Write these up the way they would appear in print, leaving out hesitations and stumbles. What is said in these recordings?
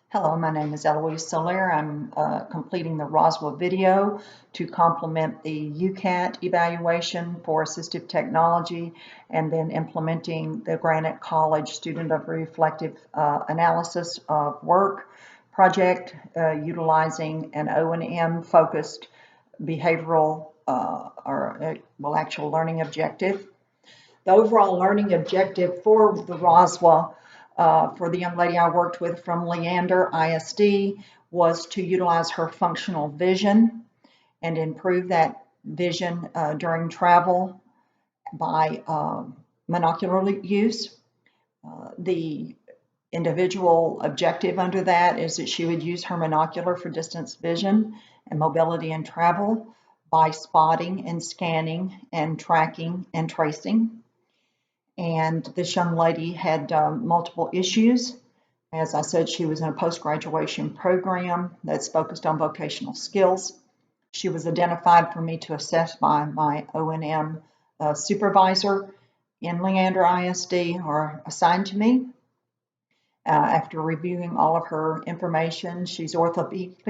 Hello, my name is Eloise Soler. I'm completing the Roswell video to complement the UCAT evaluation for assistive technology and then implementing the Granite College Student of Reflective Analysis of Work project utilizing an O&M focused behavioral actual learning objective. The overall learning objective for the Roswell for the young lady I worked with from Leander ISD was to utilize her functional vision and improve that vision during travel by monocular use. The individual objective under that is that she would use her monocular for distance vision and mobility and travel by spotting and scanning and tracking and tracing. And this young lady had multiple issues. As I said, she was in a post-graduation program that's focused on vocational skills. She was identified for me to assess by my O&M supervisor in Leander ISD, or assigned to me. After reviewing all of her information, she's orthopedically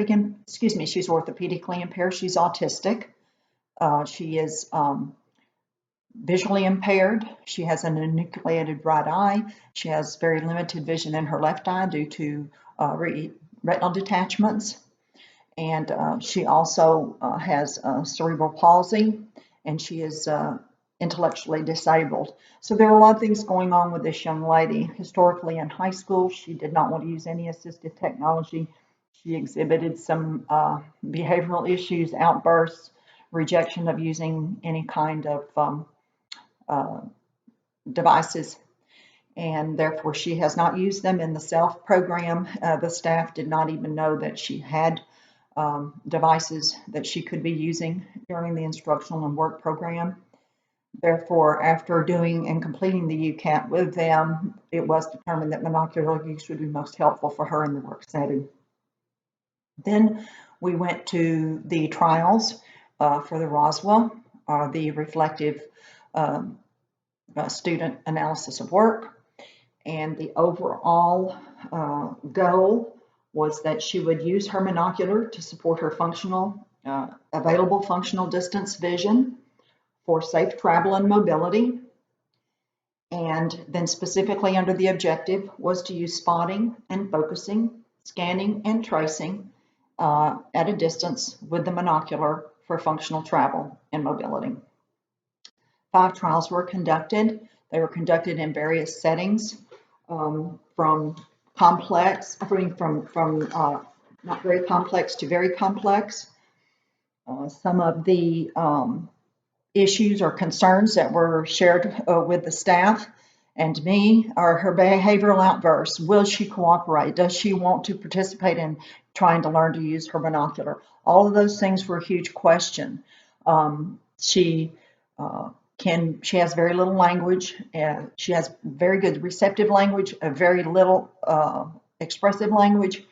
impaired. She's autistic. She is visually impaired. She has an enucleated right eye. She has very limited vision in her left eye due to retinal detachments. And she also has cerebral palsy, and she is intellectually disabled. So there are a lot of things going on with this young lady. Historically in high school, she did not want to use any assistive technology. She exhibited some behavioral issues, outbursts, rejection of using any kind of devices, and therefore she has not used them in the SELF program. The staff did not even know that she had devices that she could be using during the instructional and work program. Therefore, after doing and completing the UCAT with them, it was determined that monocular use would be most helpful for her in the work setting. Then we went to the trials for the Roswell, the reflective student analysis of work, and the overall goal was that she would use her monocular to support her available functional distance vision for safe travel and mobility. And then specifically under the objective was to use spotting and focusing, scanning and tracing at a distance with the monocular for functional travel and mobility. 5 trials were conducted. They were conducted in various settings, from complex, from not very complex to very complex. Some of the issues or concerns that were shared with the staff and me are her behavioral outbursts. Will she cooperate? Does she want to participate in trying to learn to use her binocular? All of those things were a huge question. She has very little language. She has very good receptive language, very little expressive language,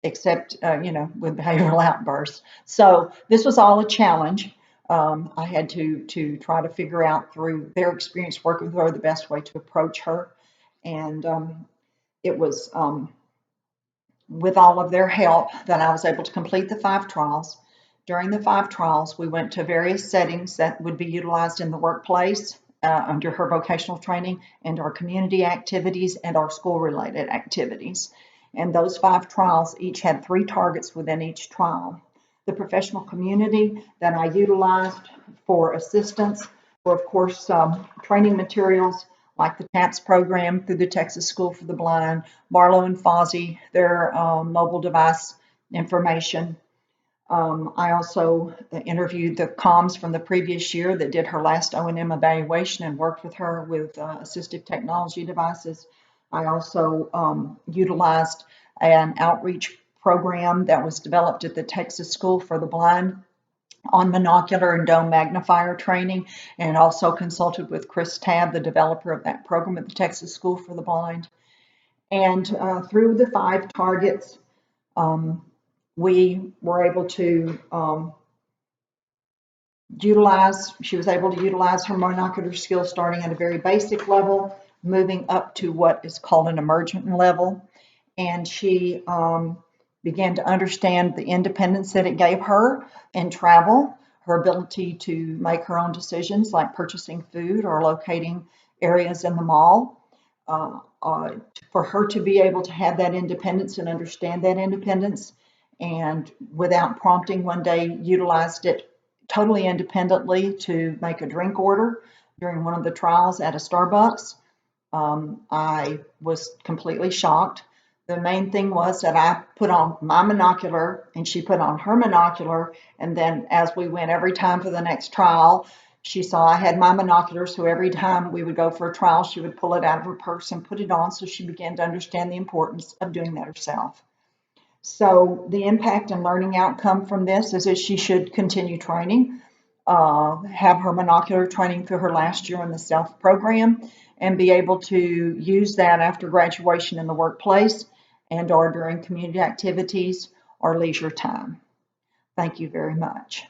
except with behavioral outbursts. So this was all a challenge. I had to try to figure out through their experience working with her the best way to approach her, and it was with all of their help that I was able to complete the 5 trials. During the 5 trials, we went to various settings that would be utilized in the workplace under her vocational training, and our community activities and our school-related activities. And those 5 trials each had 3 targets within each trial. The professional community that I utilized for assistance were, of course, training materials like the TAPS program through the Texas School for the Blind, Barlow and Fozzie, their mobile device information. I also interviewed the comms from the previous year that did her last O&M evaluation and worked with her with assistive technology devices. I also utilized an outreach program that was developed at the Texas School for the Blind on monocular and dome magnifier training, and also consulted with Chris Tabb, the developer of that program at the Texas School for the Blind. And through the 5 targets, we were able to she was able to utilize her monocular skills starting at a very basic level, moving up to what is called an emergent level. and she began to understand the independence that it gave her in travel, her ability to make her own decisions like purchasing food or locating areas in the mall. For her to be able to have that independence and understand that independence, and without prompting, one day utilized it totally independently to make a drink order during one of the trials at a Starbucks. I was completely shocked. The main thing was that I put on my monocular and she put on her monocular. And then as we went every time for the next trial, she saw I had my monocular. So every time we would go for a trial, she would pull it out of her purse and put it on. So she began to understand the importance of doing that herself. So the impact and learning outcome from this is that she should continue training, have her monocular training through her last year in the SELF program, and be able to use that after graduation in the workplace and or during community activities or leisure time. Thank you very much.